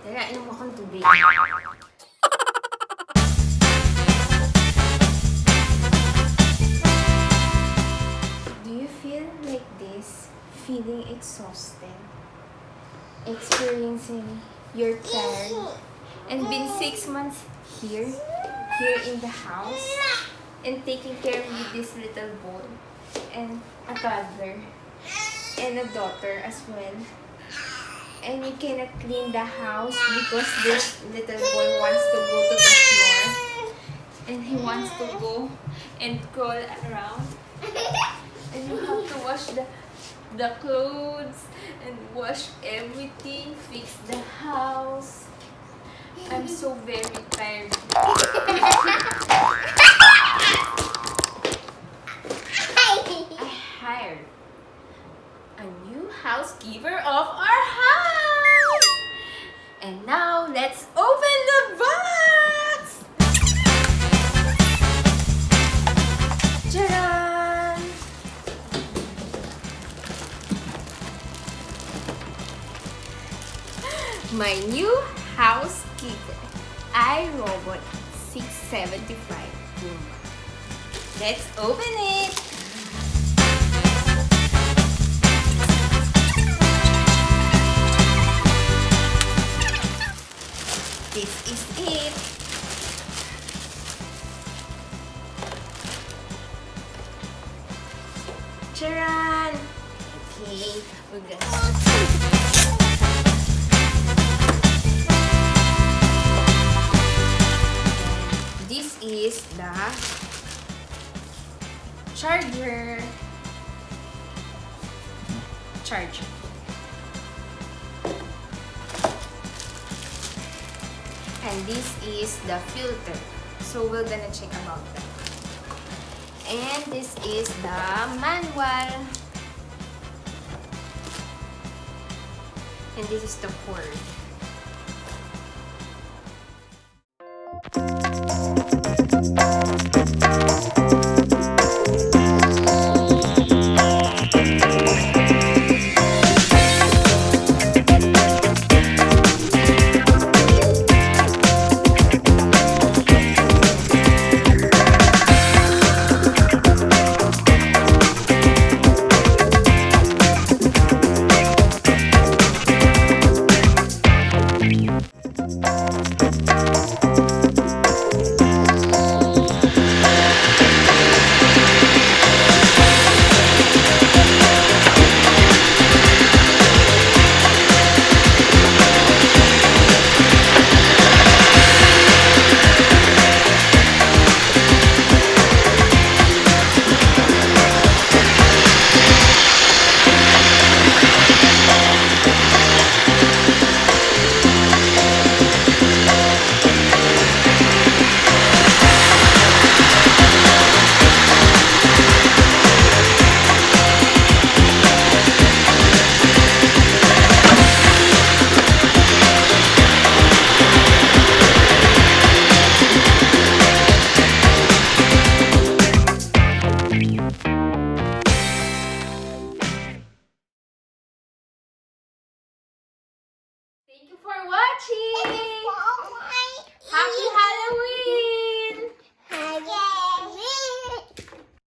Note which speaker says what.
Speaker 1: Tara, inom akong tubig. Do you feel like this? Feeling exhausted? Experiencing your tired? And been 6 months here in the house? And taking care of this little boy? And a toddler? And a daughter as well? And you cannot clean the house because this little boy wants to go to the floor and he wants to go and crawl around, and you have to wash the clothes and wash everything, fix the house. I'm so very tired. I hired a new housekeeper of our house. And now let's open the box. Ta-da! My new housekeeper, iRobot 675 Roomba. Let's open it. This is it. Charan! Okay, we're gonna... This is the charger. And this is the filter. So we're gonna check about that. And this is the manual. And this is the cord. Thank you for watching!